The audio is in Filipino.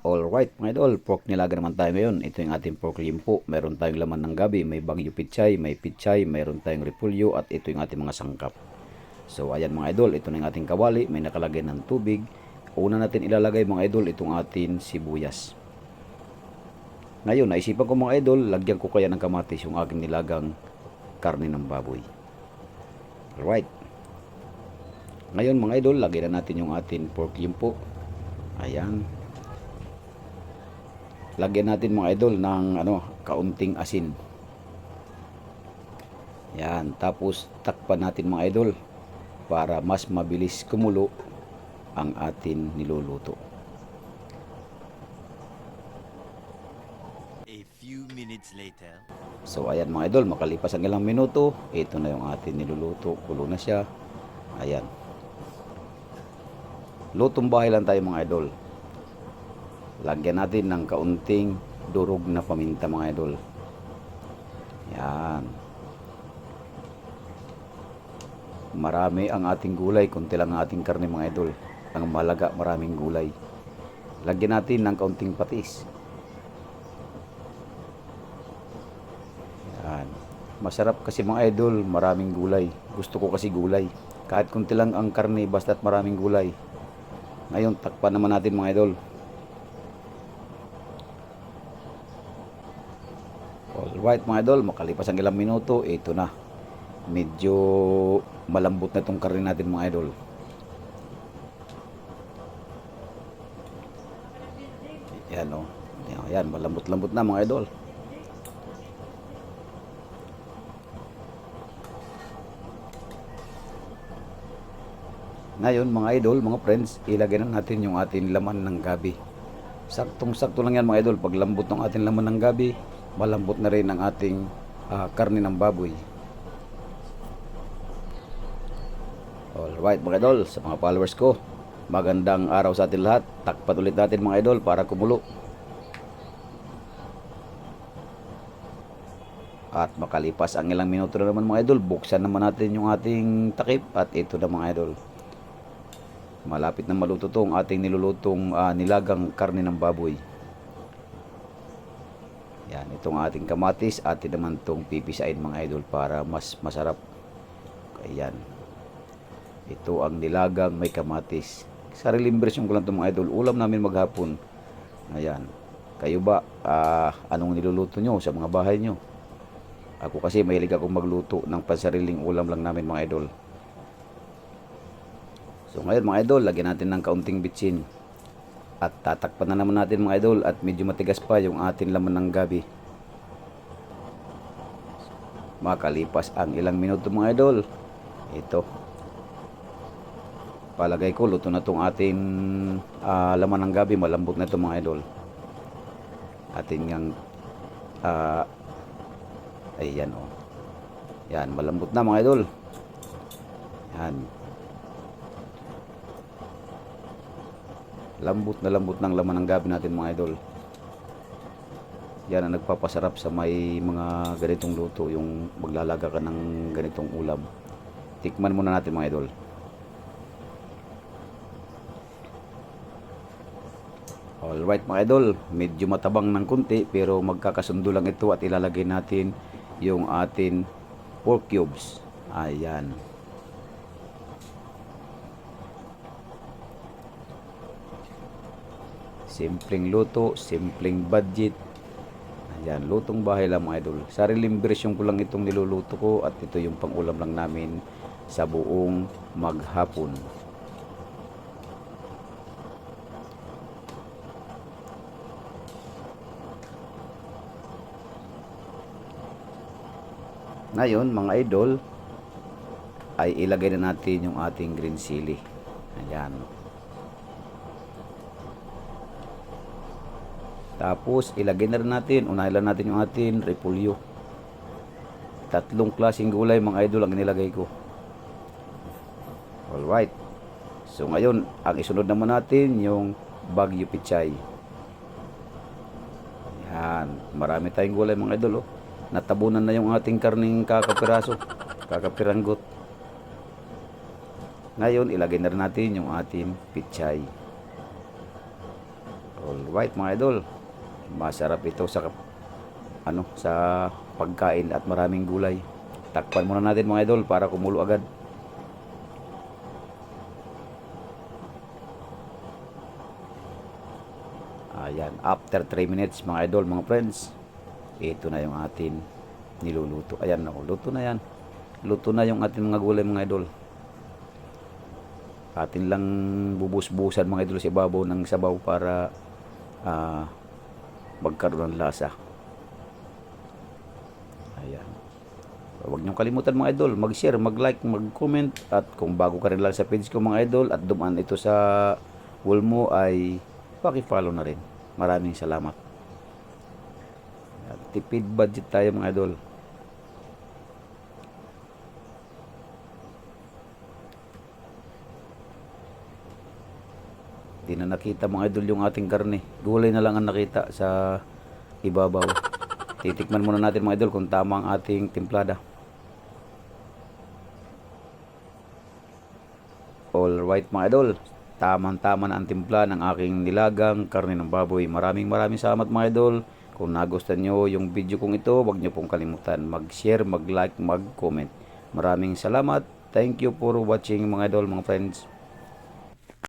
Alright mga idol, pork nilaga naman tayo ngayon. Ito yung ating pork limpo. Meron tayong laman ng gabi, may bagyo pichay, may pichay, meron tayong repulyo at ito yung ating mga sangkap. So ayan mga idol, ito na yung ating kawali, may nakalagay ng tubig. Una natin ilalagay mga idol itong ating sibuyas. Ngayon, naisipan ko mga idol, lagyan ko kaya ng kamatis yung aking nilagang karne ng baboy. Alright. Ngayon mga idol, lagyan na natin yung ating pork limpo. Ayan. Lagyan natin mga idol ng kaunting asin. Yan, tapos takpan natin mga idol para mas mabilis kumulo ang atin niluluto. A few minutes later. So ayan mga idol, makalipas ang ilang minuto, ito na yung atin niluluto. Kulo na siya. Ayan. Lutong bahay lang tayo mga idol. Lagyan natin ng kaunting durog na paminta mga idol. Yan. Marami ang ating gulay, kunti lang ang ating karne mga idol. Ang malaga, maraming gulay. Lagyan natin ng kaunting patis. Yan. Masarap kasi mga idol, maraming gulay. Gusto ko kasi gulay. Kahit kunti lang ang karne, basta't maraming gulay. Ngayon, takpan naman natin mga idol. Alright mga idol, makalipas ang ilang minuto, ito na. Medyo malambot na itong karne natin mga idol. Yan o. Yan, malambot-lambot na mga idol. Ngayon mga idol, mga friends, ilagay na natin yung ating laman ng gabi. Saktong-sakto lang yan mga idol. Pag lambot ng ating laman ng gabi, malambot na rin ang ating karne ng baboy. Alright mga idol, sa mga followers ko, magandang araw sa atin lahat. Takpan ulit natin mga idol para kumulo. At makalipas ang ilang minuto na naman mga idol, buksan naman natin yung ating takip. At ito na mga idol, malapit na maluto itong ating nilulutong nilagang karne ng baboy. Yan, itong ating kamatis, atin naman itong pipisain mga idol para mas masarap. Ayan. Ito ang nilagang may kamatis. Sariling version ko lang ito mga idol. Ulam namin maghapon. Ayan. Kayo ba, anong niluluto nyo sa mga bahay nyo? Ako kasi mahilig akong magluto ng pansariling ulam lang namin mga idol. So ngayon mga idol, lagyan natin ng kaunting bitsin. At tatakpan na naman natin mga idol at medyo matigas pa yung ating laman ng gabi. Makalipas ang ilang minuto mga idol, ito. Palagay ko luto na itong ating laman ng gabi. Malambot na ito mga idol. Ating yang ayan o. Yan, malambot na mga idol. Yan. Lambot ng laman ng gabi natin mga idol. Yan ang nagpapasarap sa may mga ganitong luto, yung maglalaga ka ng ganitong ulam. Tikman muna natin mga idol. Alright mga idol, medyo matabang ng kunti pero magkakasundo lang ito at ilalagay natin yung atin pork cubes. Ayan. Simpleng luto, simpleng budget. Ayan, lutong bahay lang mga idol. Sariling version ko lang itong niluluto ko at ito yung pangulam lang namin sa buong maghapon. Ngayon mga idol, ay ilagay na natin yung ating green chili. Ayan. Tapos ilagay na rin natin, unahin lang natin yung ating repolyo. 3 klaseng gulay mga idol ang inilagay ko. Alright. So ngayon, ang isunod naman natin yung bagyo pichay. Yan, marami tayong gulay mga idol. Natabunan na yung ating karning kakapiraso, kakapiranggot. Ngayon, ilagay na rin natin yung ating pichay. Alright mga idol. Masarap ito sa sa pagkain at maraming gulay. Takpan muna natin mga idol para kumulo agad. Ayan, after 3 minutes mga idol, mga friends, ito na yung atin niluluto. Ayan, luto na yan. Luto na yung ating mga gulay mga idol. Atin lang bubus-busan mga idol sa ibabaw ng sabaw para magkaroon ng lasa. Ayan. Huwag niyong kalimutan mga idol, mag-share, mag-like, mag-comment, at kung bago ka rin lang sa page ko mga idol at dumaan ito sa wall mo ay paki-follow na rin. Maraming salamat. Tipid budget tayo mga idol. Di na nakita mga idol yung ating karne. Gulay na lang ang nakita sa ibabaw. Titikman muna natin mga idol kung tama ang ating timplada. Alright mga idol, tamang-tama na ang timpla ng aking nilagang karne ng baboy. Maraming salamat mga idol. Kung nagustuhan nyo yung video kong ito, huwag nyo pong kalimutan mag-share, mag-like, mag-comment. Maraming salamat. Thank you for watching mga idol, mga friends.